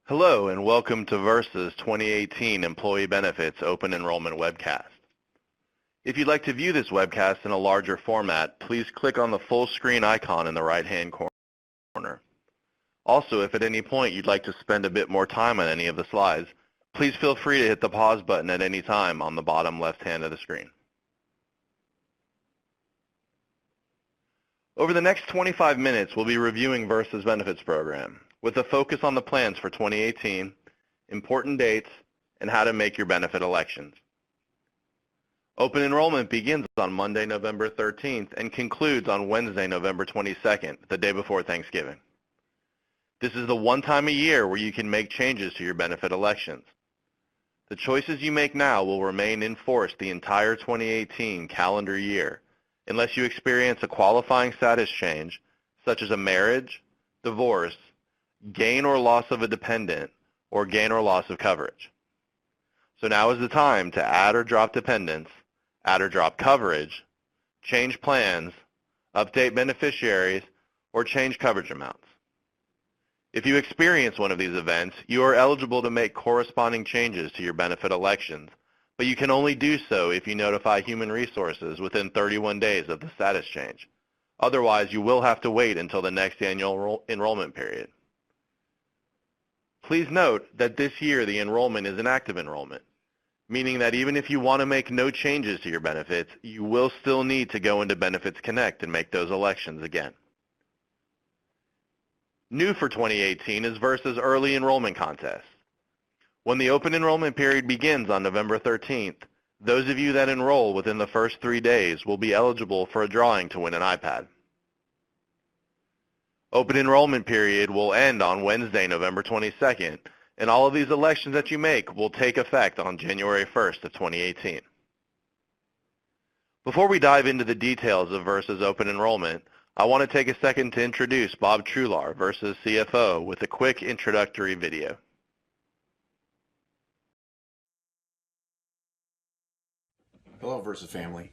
Hello and welcome to VERSA's 2018 Employee Benefits Open Enrollment webcast. If you'd like to view this webcast in a larger format, please click on the full screen icon in the right-hand corner. Also, if at any point you'd like to spend a bit more time on any of the slides, please feel free to hit the pause button at any time on the bottom left hand of the screen. Over the next 25 minutes, we'll be reviewing VERSA's benefits program, with a focus on the plans for 2018, important dates, and how to make your benefit elections. Open enrollment begins on Monday, November 13th and concludes on Wednesday, November 22nd, the day before Thanksgiving. This is the one time a year where you can make changes to your benefit elections. The choices you make now will remain in force the entire 2018 calendar year, unless you experience a qualifying status change, such as a marriage, divorce, gain or loss of a dependent, or gain or loss of coverage. So now is the time to add or drop dependents, add or drop coverage, change plans, update beneficiaries, or change coverage amounts. If you experience one of these events, you are eligible to make corresponding changes to your benefit elections, but you can only do so if you notify Human Resources within 31 days of the status change. Otherwise, you will have to wait until the next annual enrollment period. Please note that this year the enrollment is an active enrollment, meaning that even if you want to make no changes to your benefits, you will still need to go into Benefits Connect and make those elections again. New for 2018 is VERSA's early enrollment contest. When the open enrollment period begins on November 13th, those of you that enroll within the first 3 days will be eligible for a drawing to win an iPad. Open enrollment period will end on Wednesday, November 22nd, and all of these elections that you make will take effect on January 1st of 2018. Before we dive into the details of VERSA's open enrollment, I want to take a second to introduce Bob Trular, VERSA's CFO, with a quick introductory video. Hello, VERSA family.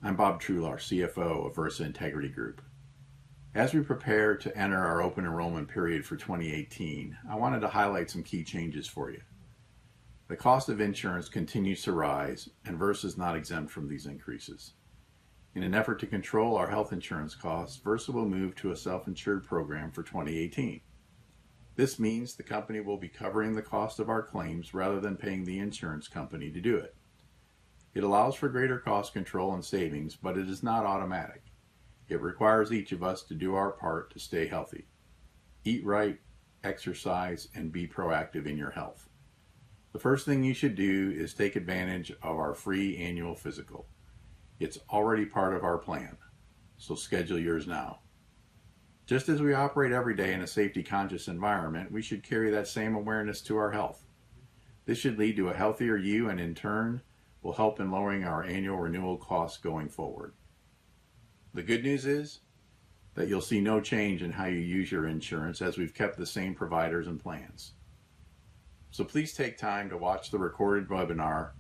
I'm Bob Trular, CFO of VERSA Integrity Group. As we prepare to enter our open enrollment period for 2018, I wanted to highlight some key changes for you. The cost of insurance continues to rise, and VERSA is not exempt from these increases. In an effort to control our health insurance costs, VERSA will move to a self-insured program for 2018. This means the company will be covering the cost of our claims rather than paying the insurance company to do it. It allows for greater cost control and savings, but it is not automatic. It requires each of us to do our part to stay healthy. Eat right, exercise, and be proactive in your health. The first thing you should do is take advantage of our free annual physical. It's already part of our plan, so schedule yours now. Just as we operate every day in a safety-conscious environment, we should carry that same awareness to our health. This should lead to a healthier you and in turn will help in lowering our annual renewal costs going forward. The good news is that you'll see no change in how you use your insurance as we've kept the same providers and plans. So please take time to watch the recorded webinar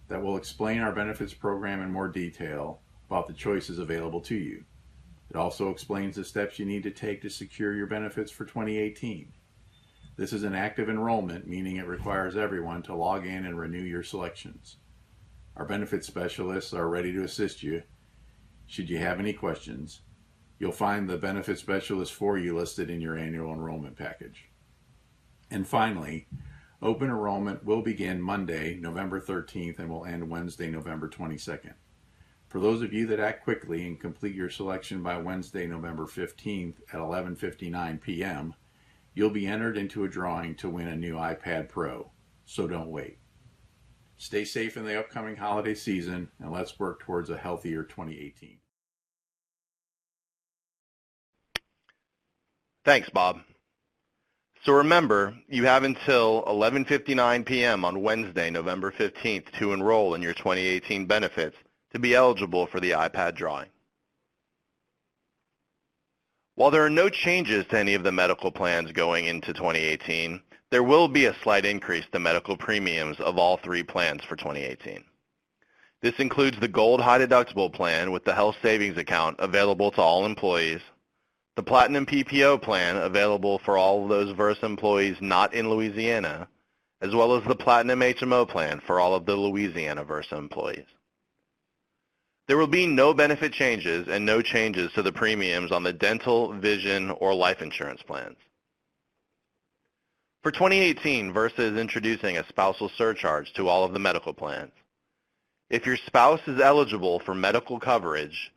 that will explain our benefits program in more detail about the choices available to you. It also explains the steps you need to take to secure your benefits for 2018. This is an active enrollment, meaning it requires everyone to log in and renew your selections. Our benefits specialists are ready to assist you should you have any questions. You'll find the benefit specialist for you listed in your annual enrollment package. And finally, open enrollment will begin Monday, November 13th and will end Wednesday, November 22nd. For those of you that act quickly and complete your selection by Wednesday, November 15th at 11:59 p.m., you'll be entered into a drawing to win a new iPad Pro, so don't wait. Stay safe in the upcoming holiday season, and let's work towards a healthier 2018. Thanks, Bob. So remember, you have until 11:59 p.m. on Wednesday, November 15th to enroll in your 2018 benefits to be eligible for the iPad drawing. While there are no changes to any of the medical plans going into 2018, there will be a slight increase to medical premiums of all 3 plans for 2018. This includes the Gold High Deductible Plan with the Health Savings Account available to all employees, the Platinum PPO plan available for all of those VERSA employees not in Louisiana, as well as the Platinum HMO plan for all of the Louisiana VERSA employees. There will be no benefit changes and no changes to the premiums on the dental, vision, or life insurance plans. For 2018, VERSA is introducing a spousal surcharge to all of the medical plans. If your spouse is eligible for medical coverage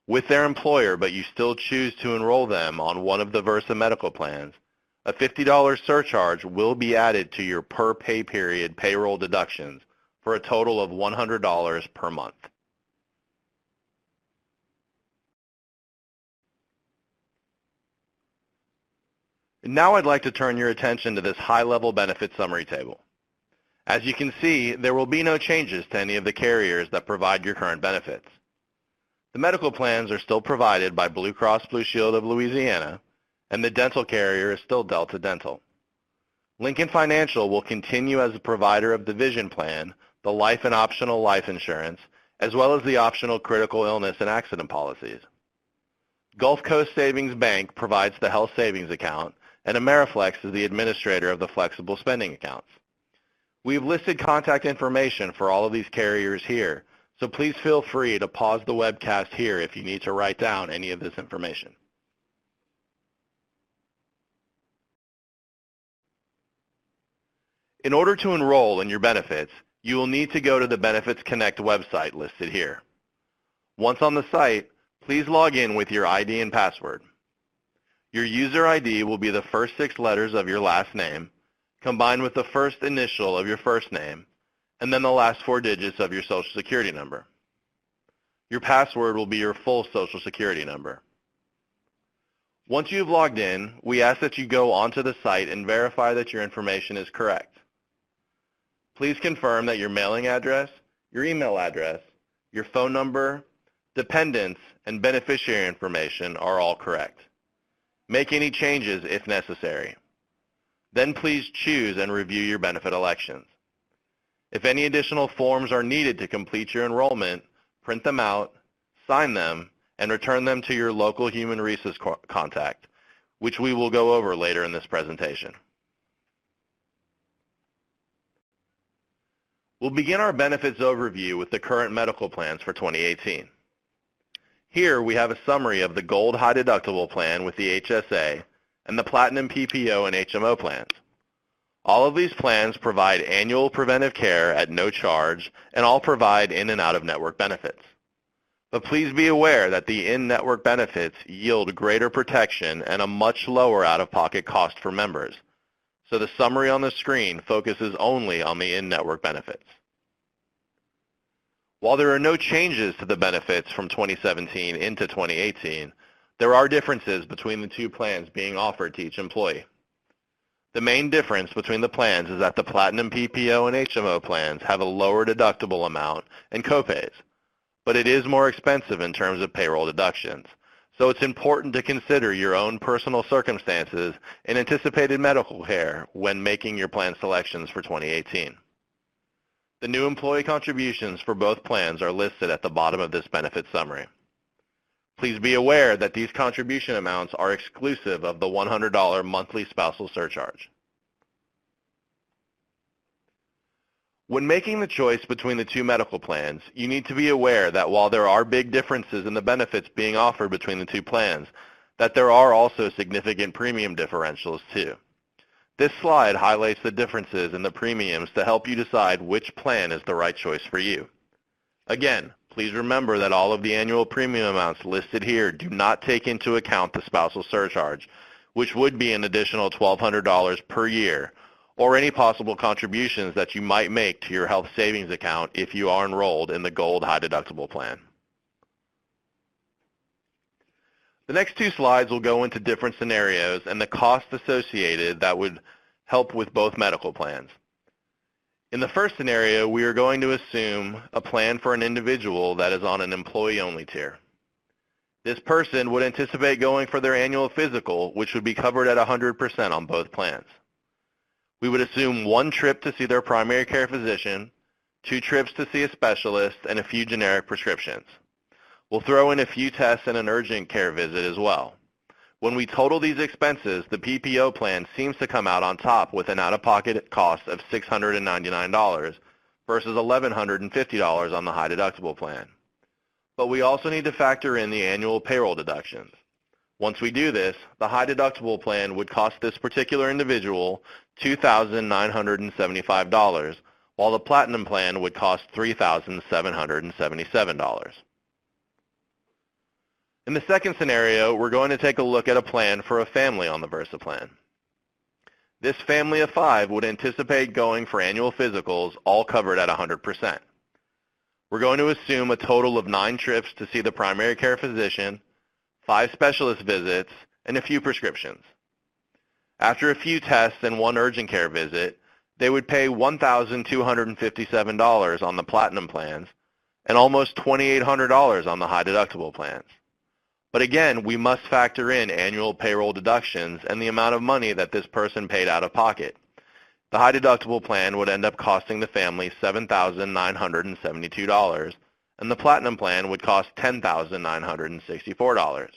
with their employer, but you still choose to enroll them on one of the VERSA medical plans, a $50 surcharge will be added to your per pay period payroll deductions for a total of $100 per month. Now I'd like to turn your attention to this high-level benefit summary table. As you can see, there will be no changes to any of the carriers that provide your current benefits. The medical plans are still provided by Blue Cross Blue Shield of Louisiana, and the dental carrier is still Delta Dental. Lincoln Financial will continue as a provider of the vision plan, the life and optional life insurance, as well as the optional critical illness and accident policies. Gulf Coast Savings Bank provides the health savings account, and Ameriflex is the administrator of the flexible spending accounts. We've listed contact information for all of these carriers here, so please feel free to pause the webcast here if you need to write down any of this information. In order to enroll in your benefits, you will need to go to the Benefits Connect website listed here. Once on the site, please log in with your ID and password. Your user ID will be the first 6 letters of your last name, combined with the first initial of your first name, and then the last 4 digits of your Social Security number. Your password will be your full Social Security number. Once you've logged in, we ask that you go onto the site and verify that your information is correct. Please confirm that your mailing address, your email address, your phone number, dependents, and beneficiary information are all correct. Make any changes if necessary. Then please choose and review your benefit elections. If any additional forms are needed to complete your enrollment, print them out, sign them, and return them to your local human resource contact, which we will go over later in this presentation. We'll begin our benefits overview with the current medical plans for 2018. Here we have a summary of the Gold High Deductible plan with the HSA and the Platinum PPO and HMO plans. All of these plans provide annual preventive care at no charge and all provide in and out of network benefits. But please be aware that the in-network benefits yield greater protection and a much lower out-of-pocket cost for members. So the summary on the screen focuses only on the in-network benefits. While there are no changes to the benefits from 2017 into 2018, there are differences between the 2 plans being offered to each employee. The main difference between the plans is that the Platinum PPO and HMO plans have a lower deductible amount and copays, but it is more expensive in terms of payroll deductions. So it's important to consider your own personal circumstances and anticipated medical care when making your plan selections for 2018. The new employee contributions for both plans are listed at the bottom of this benefit summary. Please be aware that these contribution amounts are exclusive of the $100 monthly spousal surcharge. When making the choice between the 2 medical plans, you need to be aware that while there are big differences in the benefits being offered between the 2 plans, that there are also significant premium differentials too. This slide highlights the differences in the premiums to help you decide which plan is the right choice for you. Again, please remember that all of the annual premium amounts listed here do not take into account the spousal surcharge, which would be an additional $1,200 per year, or any possible contributions that you might make to your health savings account if you are enrolled in the Gold High Deductible plan. The next 2 slides will go into different scenarios and the costs associated that would help with both medical plans. In the first scenario, we are going to assume a plan for an individual that is on an employee-only tier. This person would anticipate going for their annual physical, which would be covered at 100% on both plans. We would assume 1 trip to see their primary care physician, 2 trips to see a specialist, and a few generic prescriptions. We'll throw in a few tests and an urgent care visit as well. When we total these expenses, the PPO plan seems to come out on top with an out-of-pocket cost of $699 versus $1,150 on the high deductible plan. But we also need to factor in the annual payroll deductions. Once we do this, the high deductible plan would cost this particular individual $2,975, while the platinum plan would cost $3,777. In the second scenario, we're going to take a look at a plan for a family on the Versa plan. This family of 5 would anticipate going for annual physicals, all covered at 100%. We're going to assume a total of 9 trips to see the primary care physician, 5 specialist visits, and a few prescriptions. After a few tests and 1 urgent care visit, they would pay $1,257 on the platinum plans and almost $2,800 on the high deductible plans. But again, we must factor in annual payroll deductions and the amount of money that this person paid out of pocket. The high deductible plan would end up costing the family $7,972, and the platinum plan would cost $10,964.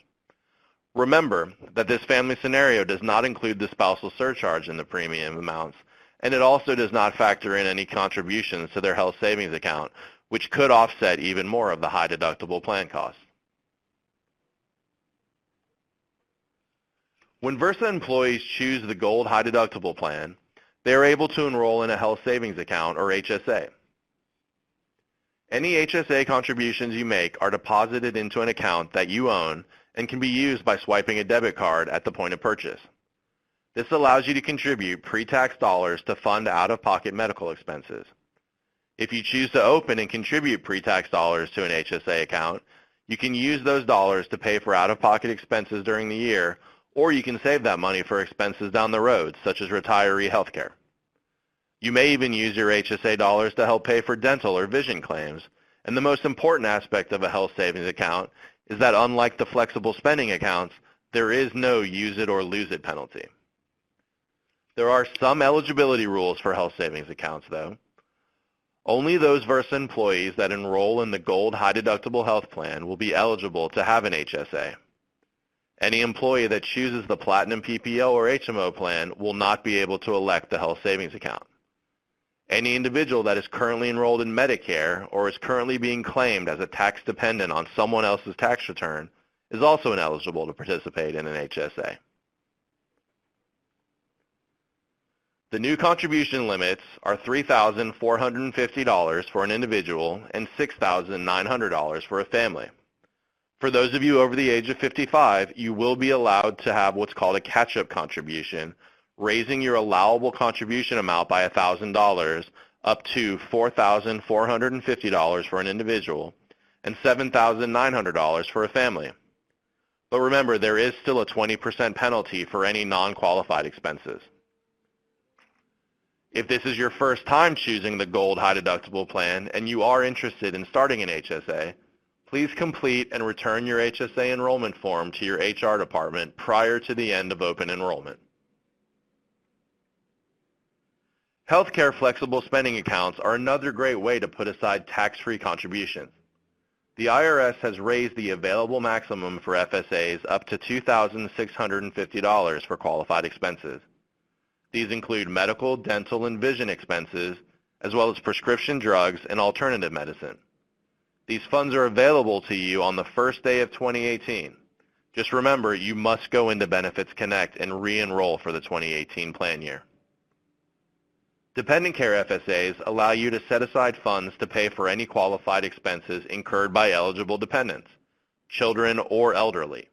Remember that this family scenario does not include the spousal surcharge in the premium amounts, and it also does not factor in any contributions to their health savings account, which could offset even more of the high deductible plan costs. When Versa employees choose the Gold High Deductible Plan, they are able to enroll in a Health Savings Account, or HSA. Any HSA contributions you make are deposited into an account that you own and can be used by swiping a debit card at the point of purchase. This allows you to contribute pre-tax dollars to fund out-of-pocket medical expenses. If you choose to open and contribute pre-tax dollars to an HSA account, you can use those dollars to pay for out-of-pocket expenses during the year, or you can save that money for expenses down the road, such as retiree health care. You may even use your HSA dollars to help pay for dental or vision claims, and the most important aspect of a health savings account is that unlike the flexible spending accounts, there is no use it or lose it penalty. There are some eligibility rules for health savings accounts, though. Only those Versa employees that enroll in the Gold High Deductible Health Plan will be eligible to have an HSA. Any employee that chooses the Platinum PPO or HMO plan will not be able to elect the health savings account. Any individual that is currently enrolled in Medicare or is currently being claimed as a tax dependent on someone else's tax return is also ineligible to participate in an HSA. The new contribution limits are $3,450 for an individual and $6,900 for a family. For those of you over the age of 55, you will be allowed to have what's called a catch-up contribution, raising your allowable contribution amount by $1,000 up to $4,450 for an individual and $7,900 for a family. But remember, there is still a 20% penalty for any non-qualified expenses. If this is your first time choosing the Gold High Deductible Plan and you are interested in starting an HSA, please complete and return your HSA enrollment form to your HR department prior to the end of open enrollment. Healthcare flexible spending accounts are another great way to put aside tax-free contributions. The IRS has raised the available maximum for FSAs up to $2,650 for qualified expenses. These include medical, dental, and vision expenses, as well as prescription drugs and alternative medicine. These funds are available to you on the first day of 2018. Just remember, you must go into Benefits Connect and re-enroll for the 2018 plan year. Dependent care FSAs allow you to set aside funds to pay for any qualified expenses incurred by eligible dependents, children or elderly.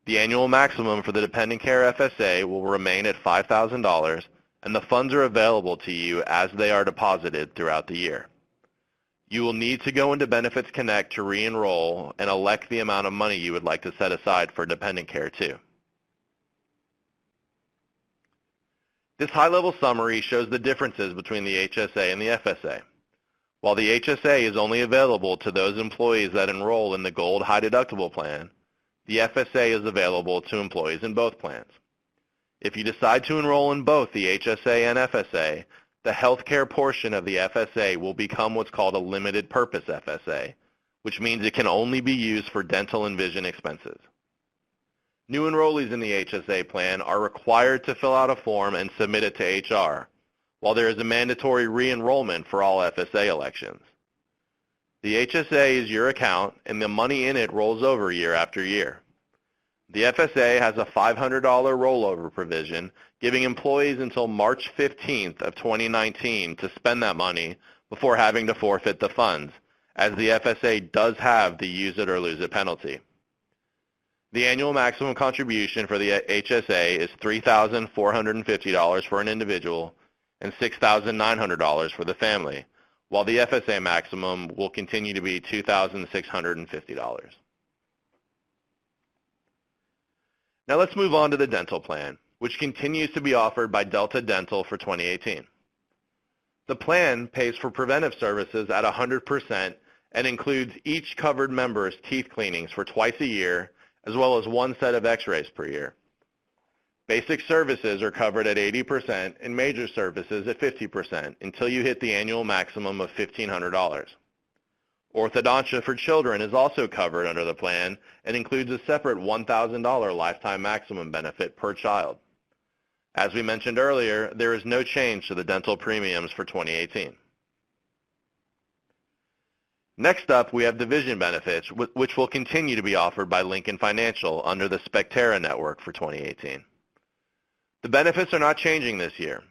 The annual maximum for the dependent care FSA will remain at $5,000, and the funds are available to you as they are deposited throughout the year. You will need to go into Benefits Connect to re-enroll and elect the amount of money you would like to set aside for dependent care too. This high-level summary shows the differences between the HSA and the FSA. While the HSA is only available to those employees that enroll in the Gold High Deductible Plan, the FSA is available to employees in both plans. If you decide to enroll in both the HSA and FSA, the healthcare portion of the FSA will become what's called a limited purpose FSA, which means it can only be used for dental and vision expenses. New enrollees in the HSA plan are required to fill out a form and submit it to HR, while there is a mandatory re-enrollment for all FSA elections. The HSA is your account, and the money in it rolls over year after year. The FSA has a $500 rollover provision, giving employees until March 15th of 2019 to spend that money before having to forfeit the funds, as the FSA does have the use it or lose it penalty. The annual maximum contribution for the HSA is $3,450 for an individual and $6,900 for the family, while the FSA maximum will continue to be $2,650. Now let's move on to the dental plan, which continues to be offered by Delta Dental for 2018. The plan pays for preventive services at 100% and includes each covered member's teeth cleanings for twice a year, as well as one set of x-rays per year. Basic services are covered at 80% and major services at 50% until you hit the annual maximum of $1,500. Orthodontia for children is also covered under the plan and includes a separate $1,000 lifetime maximum benefit per child. As we mentioned earlier, there is no change to the dental premiums for 2018. Next up, we have the vision benefits, which will continue to be offered by Lincoln Financial under the Spectera network for 2018. The benefits are not changing this year.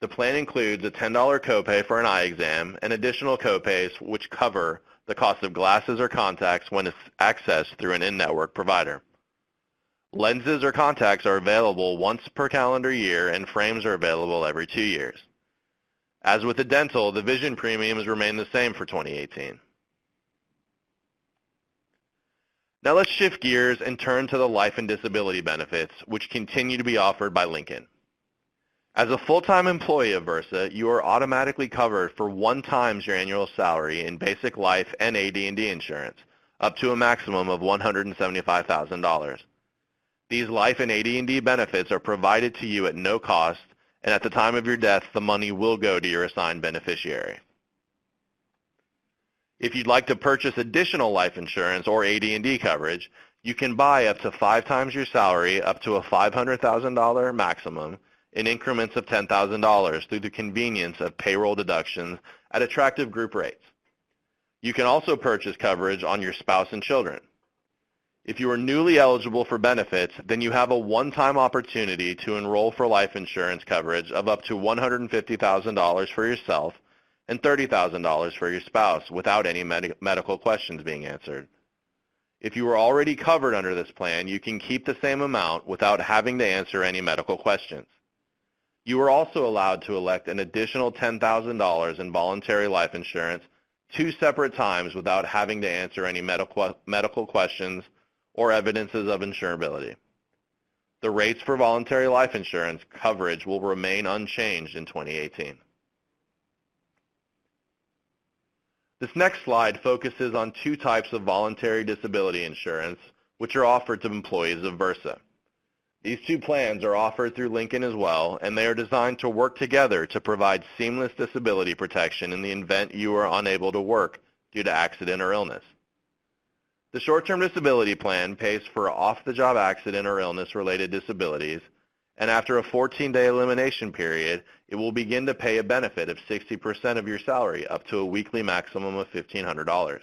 The plan includes a $10 copay for an eye exam and additional copays which cover the cost of glasses or contacts when it's accessed through an in-network provider. Lenses or contacts are available once per calendar year, and frames are available every 2 years. As with the dental, the vision premiums remain the same for 2018. Now let's shift gears and turn to the life and disability benefits, which continue to be offered by Lincoln. As a full-time employee of Versa, you are automatically covered for 1 times your annual salary in basic life and AD&D insurance, up to a maximum of $175,000. These life and AD&D benefits are provided to you at no cost, and at the time of your death, the money will go to your assigned beneficiary. If you'd like to purchase additional life insurance or AD&D coverage, you can buy up to 5 times your salary, up to a $500,000 maximum, in increments of $10,000 through the convenience of payroll deductions at attractive group rates. You can also purchase coverage on your spouse and children. If you are newly eligible for benefits, then you have a one-time opportunity to enroll for life insurance coverage of up to $150,000 for yourself and $30,000 for your spouse without any medical questions being answered. If you are already covered under this plan, you can keep the same amount without having to answer any medical questions. You are also allowed to elect an additional $10,000 in voluntary life insurance 2 separate times without having to answer any medical questions or evidences of insurability. The rates for voluntary life insurance coverage will remain unchanged in 2018. This next slide focuses on 2 types of voluntary disability insurance which are offered to employees of Versa. These 2 plans are offered through Lincoln as well, and they are designed to work together to provide seamless disability protection in the event you are unable to work due to accident or illness. The short-term disability plan pays for off-the-job accident or illness-related disabilities, and after a 14-day elimination period, it will begin to pay a benefit of 60% of your salary up to a weekly maximum of $1,500.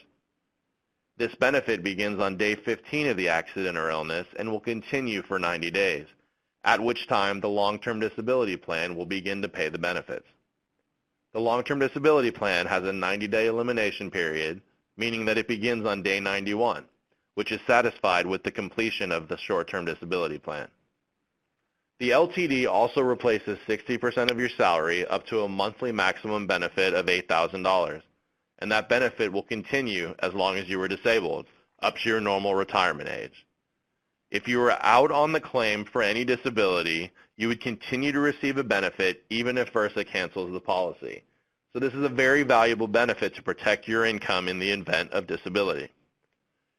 This benefit begins on day 15 of the accident or illness and will continue for 90 days, at which time the long-term disability plan will begin to pay the benefits. The long-term disability plan has a 90-day elimination period, meaning that it begins on day 91, which is satisfied with the completion of the short-term disability plan. The LTD also replaces 60% of your salary up to a monthly maximum benefit of $8,000, and that benefit will continue as long as you were disabled, up to your normal retirement age. If you were out on the claim for any disability, you would continue to receive a benefit even if Versa cancels the policy. So this is a very valuable benefit to protect your income in the event of disability.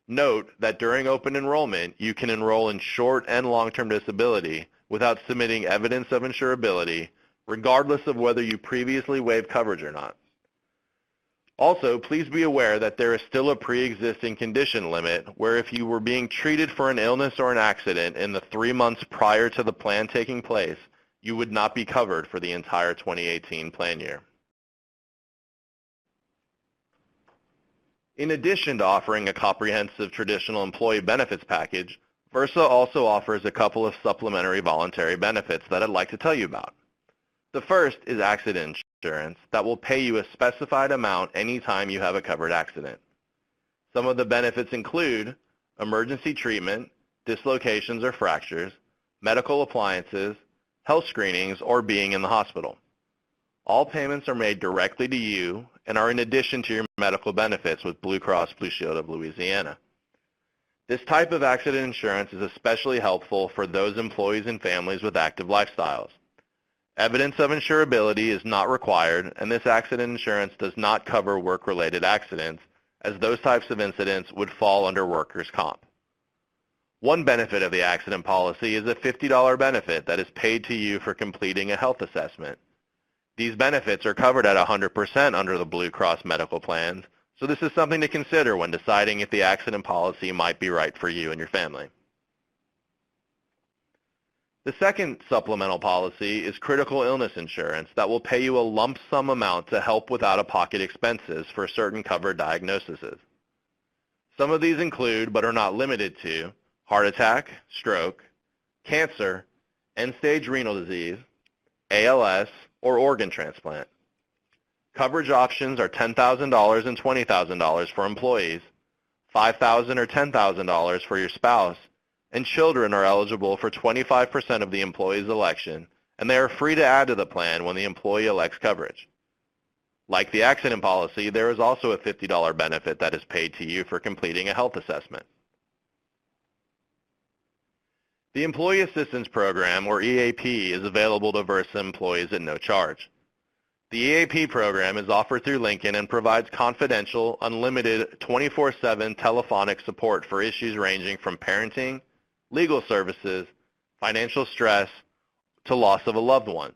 Note that during open enrollment, you can enroll in short and long-term disability without submitting evidence of insurability, regardless of whether you previously waived coverage or not. Also, please be aware that there is still a pre-existing condition limit where if you were being treated for an illness or an accident in the 3 months prior to the plan taking place, you would not be covered for the entire 2018 plan year. In addition to offering a comprehensive traditional employee benefits package, Versa also offers a couple of supplementary voluntary benefits that I'd like to tell you about. The first is accident insurance that will pay you a specified amount anytime you have a covered accident. Some of the benefits include emergency treatment, dislocations or fractures, medical appliances, health screenings, or being in the hospital. All payments are made directly to you and are in addition to your medical benefits with Blue Cross Blue Shield of Louisiana. This type of accident insurance is especially helpful for those employees and families with active lifestyles. Evidence of insurability is not required, and this accident insurance does not cover work-related accidents, as those types of incidents would fall under workers' comp. One benefit of the accident policy is a $50 benefit that is paid to you for completing a health assessment. These benefits are covered at 100% under the Blue Cross medical plans, so this is something to consider when deciding if the accident policy might be right for you and your family. The second supplemental policy is critical illness insurance that will pay you a lump sum amount to help with out-of-pocket expenses for certain covered diagnoses. Some of these include, but are not limited to, heart attack, stroke, cancer, end-stage renal disease, ALS, or organ transplant. Coverage options are $10,000 and $20,000 for employees, $5,000 or $10,000 for your spouse, and children are eligible for 25% of the employee's election, and they are free to add to the plan when the employee elects coverage. Like the accident policy, there is also a $50 benefit that is paid to you for completing a health assessment. The Employee Assistance Program, or EAP, is available to Versa employees at no charge. The EAP program is offered through Lincoln and provides confidential, unlimited, 24/7 telephonic support for issues ranging from parenting, legal services, financial stress, to loss of a loved one.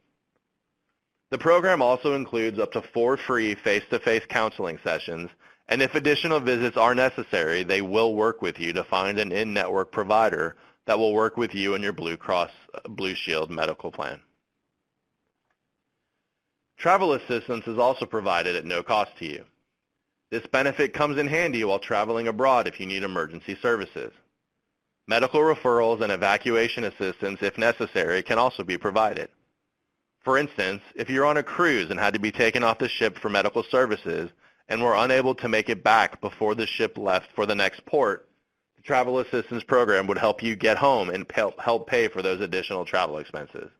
The program also includes up to 4 free face-to-face counseling sessions, and if additional visits are necessary, they will work with you to find an in-network provider that will work with you and your Blue Cross Blue Shield medical plan. Travel assistance is also provided at no cost to you. This benefit comes in handy while traveling abroad if you need emergency services. Medical referrals and evacuation assistance, if necessary, can also be provided. For instance, if you're on a cruise and had to be taken off the ship for medical services and were unable to make it back before the ship left for the next port, the Travel Assistance Program would help you get home and help pay for those additional travel expenses.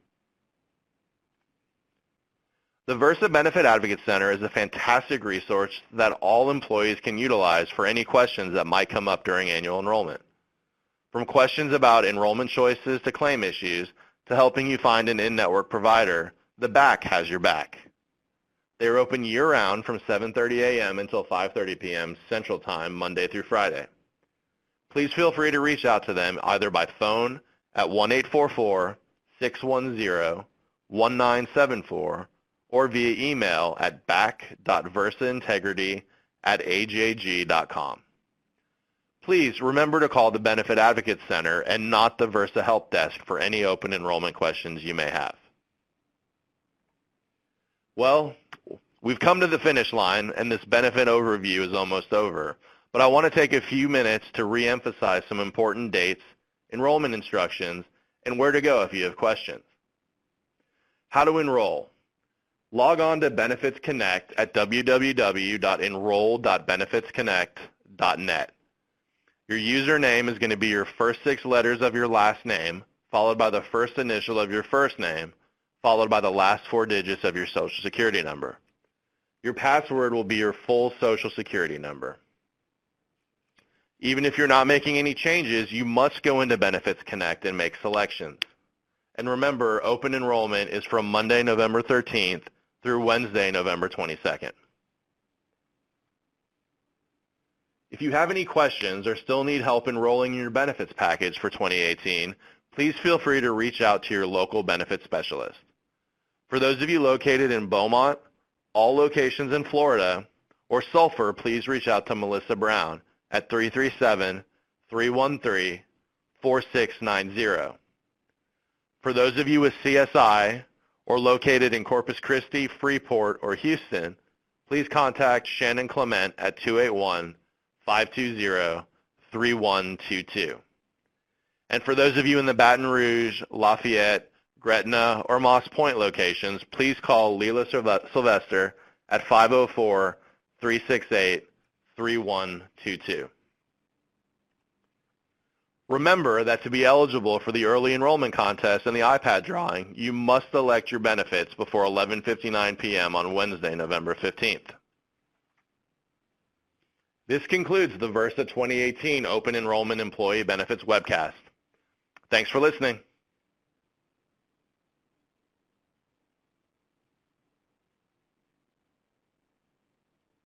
The Versa Benefit Advocate Center is a fantastic resource that all employees can utilize for any questions that might come up during annual enrollment. From questions about enrollment choices to claim issues to helping you find an in-network provider, the BAC has your back. They are open year-round from 7:30 a.m. until 5:30 p.m. Central Time, Monday through Friday. Please feel free to reach out to them either by phone at 1-844-610-1974 or via email at back.versaintegrity@ajg.com. Please remember to call the Benefit Advocate Center and not the Versa Help Desk for any open enrollment questions you may have. Well, we've come to the finish line, and this benefit overview is almost over, but I want to take a few minutes to reemphasize some important dates, enrollment instructions, and where to go if you have questions. How to enroll. Log on to Benefits Connect at www.enroll.benefitsconnect.net. Your username is going to be your first 6 letters of your last name, followed by the first initial of your first name, followed by the last 4 digits of your Social Security number. Your password will be your full Social Security number. Even if you're not making any changes, you must go into Benefits Connect and make selections. And remember, open enrollment is from Monday, November 13th through Wednesday, November 22nd. If you have any questions or still need help enrolling in your benefits package for 2018, please feel free to reach out to your local benefits specialist. For those of you located in Beaumont, all locations in Florida, or sulfur, please reach out to Melissa Brown at 337-313-4690. For those of you with CSI or located in Corpus Christi, Freeport, or Houston, please contact Shannon Clement at 281-520-3122. And for those of you in the Baton Rouge, Lafayette, Gretna, or Moss Point locations, please call Leela Sylvester at 504-368-3122. Remember that to be eligible for the early enrollment contest and the iPad drawing, you must elect your benefits before 11:59 p.m. on Wednesday, November 15th. This concludes the VRSA 2018 Open Enrollment Employee Benefits webcast. Thanks for listening.